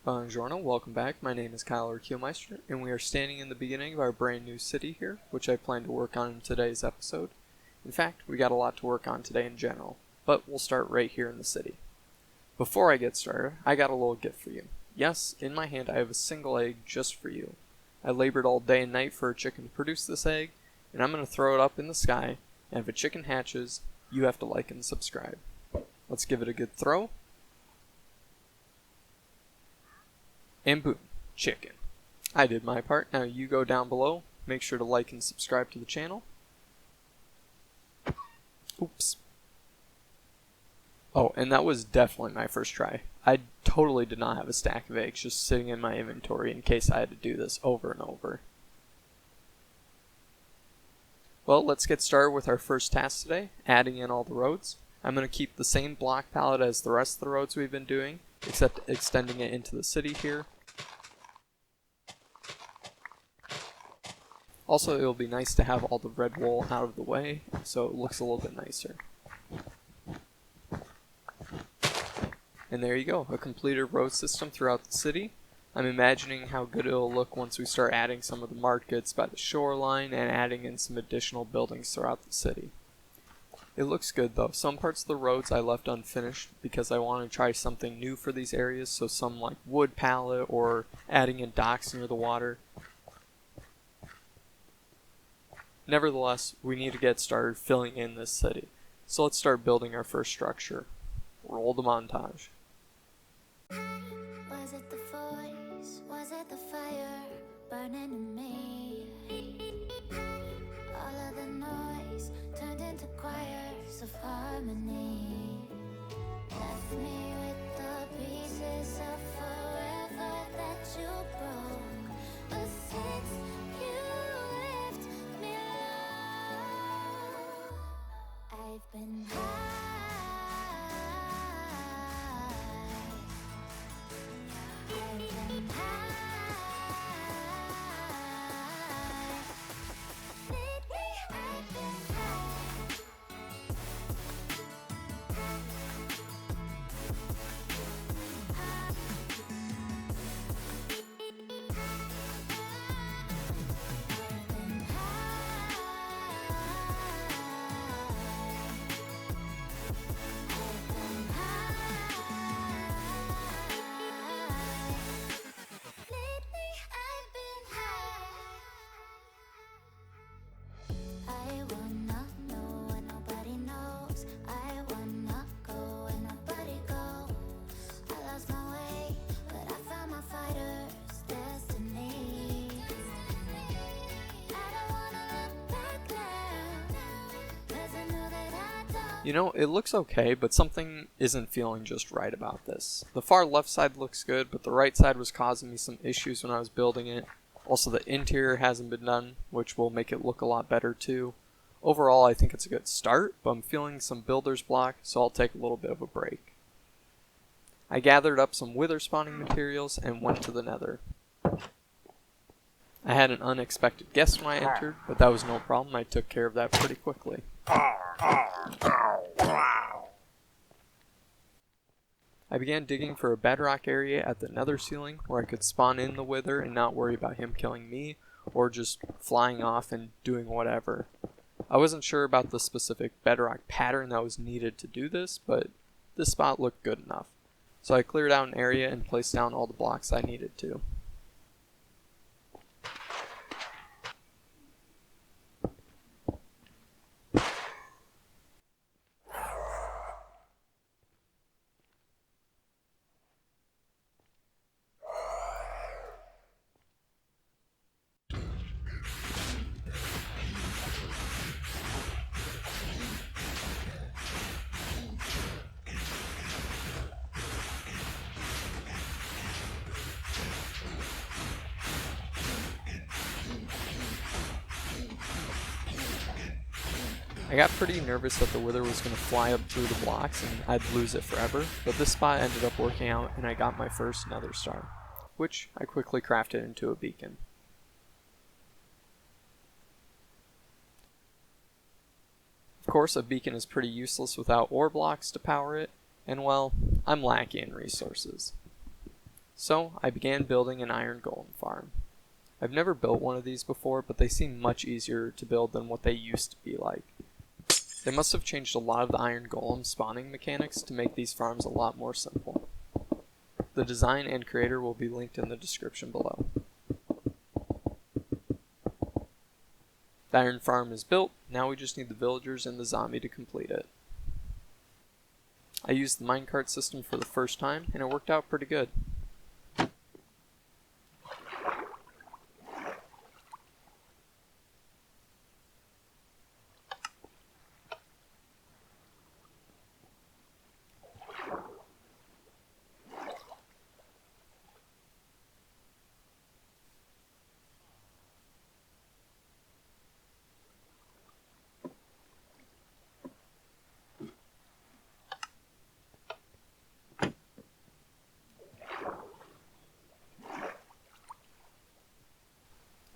Buongiorno, welcome back. My name is Kyle or Keelmeister, and we are standing in the beginning of our brand new city here, which I plan to work on in today's episode. In fact, we got a lot to work on today in general, but we'll start right here in the city. Before I get started, I got a little gift for you. Yes, in my hand I have a single egg just for you. I labored all day and night for a chicken to produce this egg, and I'm going to throw it up in the sky, and if a chicken hatches, you have to like and subscribe. Let's give it a good throw. And boom, chicken. I did my part. Now you go down below. Make sure to like and subscribe to the channel. Oops. Oh, and that was definitely my first try. I totally did not have a stack of eggs just sitting in my inventory in case I had to do this over and over. Well, let's get started with our first task today, adding in all the roads. I'm going to keep the same block palette as the rest of the roads we've been doing, except extending it into the city here. Also, it'll be nice to have all the red wool out of the way, so it looks a little bit nicer. And there you go, a completed road system throughout the city. I'm imagining how good it'll look once we start adding some of the markets by the shoreline and adding in some additional buildings throughout the city. It looks good though. Some parts of the roads I left unfinished because I want to try something new for these areas, so some like wood palette or adding in docks near the water. Nevertheless, we need to get started filling in this city. So let's start building our first structure. Roll the montage. Was it the voice? Was it the fire burning in me? All of the noise turned into choirs of harmony. Left me with the pieces of forever that you broke. But since you left me alone, I've been high. You know, it looks okay, but something isn't feeling just right about this. The far left side looks good, but the right side was causing me some issues when I was building it. Also, the interior hasn't been done, which will make it look a lot better too. Overall, I think it's a good start, but I'm feeling some builder's block, so I'll take a little bit of a break. I gathered up some wither spawning materials and went to the nether. I had an unexpected guest when I entered, but that was no problem. I took care of that pretty quickly. I began digging for a bedrock area at the nether ceiling where I could spawn in the wither and not worry about him killing me or just flying off and doing whatever. I wasn't sure about the specific bedrock pattern that was needed to do this, but this spot looked good enough. So I cleared out an area and placed down all the blocks I needed to. I got pretty nervous that the wither was going to fly up through the blocks and I'd lose it forever, but this spot ended up working out and I got my first nether star, which I quickly crafted into a beacon. Of course, a beacon is pretty useless without ore blocks to power it, and well, I'm lacking in resources. So I began building an iron golem farm. I've never built one of these before, but they seem much easier to build than what they used to be like. They must have changed a lot of the iron golem spawning mechanics to make these farms a lot more simple. The design and creator will be linked in the description below. The iron farm is built, now we just need the villagers and the zombie to complete it. I used the minecart system for the first time, and it worked out pretty good.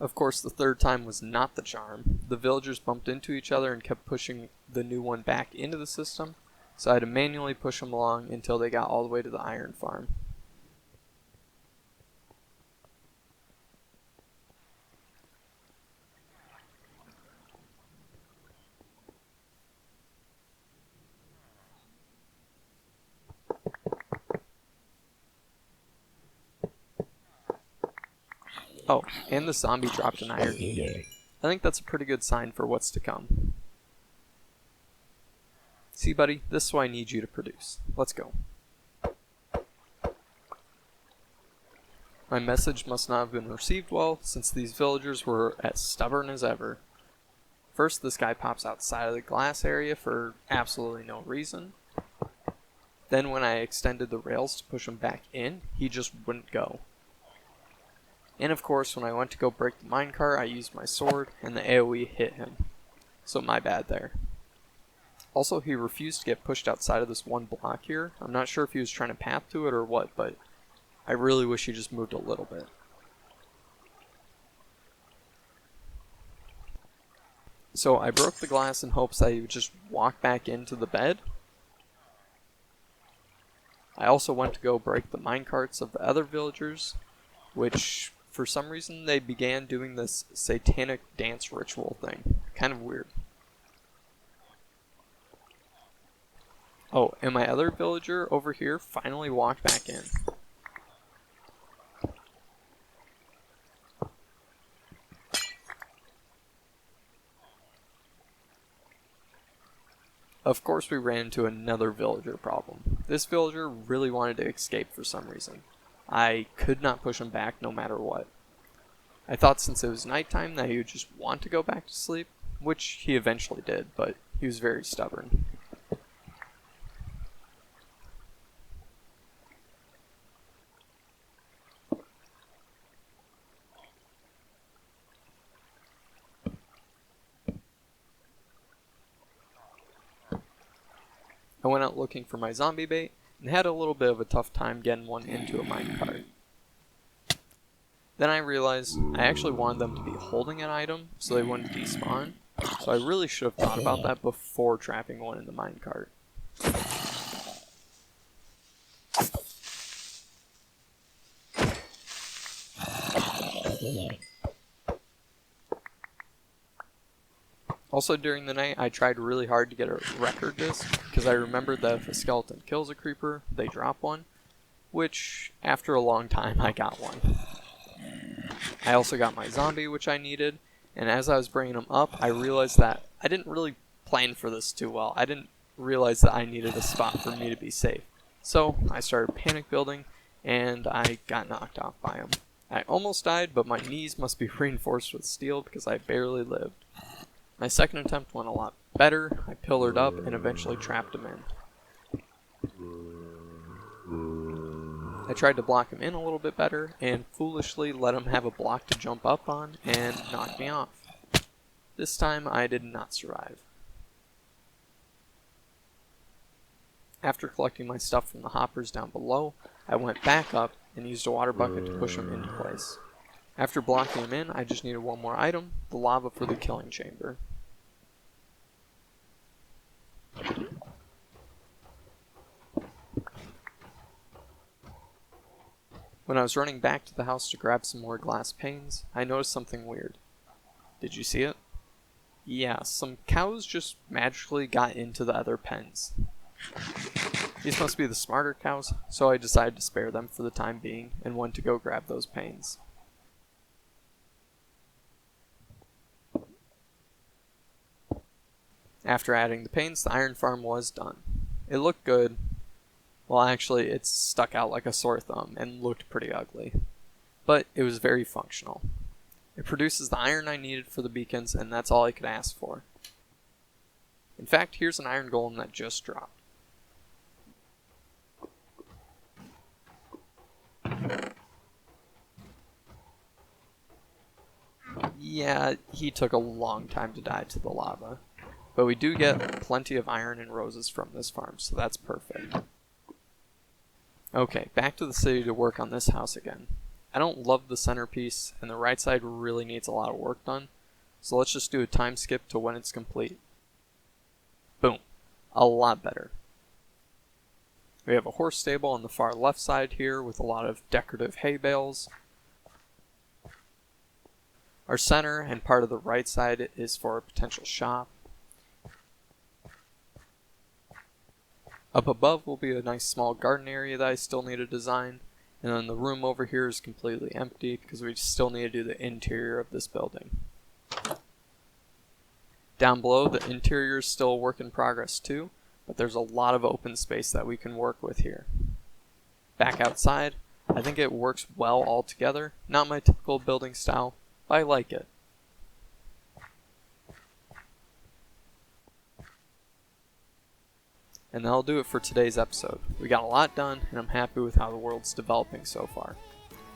Of course, the third time was not the charm. The villagers bumped into each other and kept pushing the new one back into the system, so I had to manually push them along until they got all the way to the iron farm. Oh, and the zombie dropped an iron ingot. I think that's a pretty good sign for what's to come. See, buddy, this is what I need you to produce. Let's go. My message must not have been received well, since these villagers were as stubborn as ever. First, this guy pops outside of the glass area for absolutely no reason. Then when I extended the rails to push him back in, he just wouldn't go. And of course, when I went to go break the minecart, I used my sword, and the AoE hit him. So my bad there. Also, he refused to get pushed outside of this one block here. I'm not sure if he was trying to path to it or what, but I really wish he just moved a little bit. So I broke the glass in hopes that he would just walk back into the bed. I also went to go break the minecarts of the other villagers, which for some reason they began doing this satanic dance ritual thing. Kind of weird. Oh, and my other villager over here finally walked back in. Of course we ran into another villager problem. This villager really wanted to escape for some reason. I could not push him back no matter what. I thought since it was nighttime that he would just want to go back to sleep, which he eventually did, but he was very stubborn. I went out looking for my zombie bait, and had a little bit of a tough time getting one into a minecart. Then I realized I actually wanted them to be holding an item so they wouldn't despawn, so I really should have thought about that before trapping one in the minecart. Also during the night, I tried really hard to get a record disc, because I remembered that if a skeleton kills a creeper, they drop one, which, after a long time, I got one. I also got my zombie, which I needed, and as I was bringing him up, I realized that I didn't really plan for this too well. I didn't realize that I needed a spot for me to be safe. So, I started panic building, and I got knocked off by him. I almost died, but my knees must be reinforced with steel because I barely lived. My second attempt went a lot better. I pillared up and eventually trapped him in. I tried to block him in a little bit better and foolishly let him have a block to jump up on and knock me off. This time I did not survive. After collecting my stuff from the hoppers down below, I went back up and used a water bucket to push him into place. After blocking him in, I just needed one more item, the lava for the killing chamber. When I was running back to the house to grab some more glass panes, I noticed something weird. Did you see it? Yeah, some cows just magically got into the other pens. These must be the smarter cows, so I decided to spare them for the time being and went to go grab those panes. After adding the panes, the iron farm was done. It looked good. Well, actually, it stuck out like a sore thumb and looked pretty ugly. But it was very functional. It produces the iron I needed for the beacons, and that's all I could ask for. In fact, here's an iron golem that just dropped. Yeah, he took a long time to die to the lava. But we do get plenty of iron and roses from this farm, so that's perfect. Okay, back to the city to work on this house again. I don't love the centerpiece, and the right side really needs a lot of work done, so let's just do a time skip to when it's complete. Boom. A lot better. We have a horse stable on the far left side here with a lot of decorative hay bales. Our center and part of the right side is for a potential shop. Up above will be a nice small garden area that I still need to design, and then the room over here is completely empty because we still need to do the interior of this building. Down below, the interior is still a work in progress too, but there's a lot of open space that we can work with here. Back outside, I think it works well all together. Not my typical building style, but I like it. And that'll do it for today's episode. We got a lot done, and I'm happy with how the world's developing so far.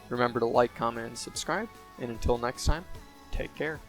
Remember to like, comment, and subscribe, and until next time, take care.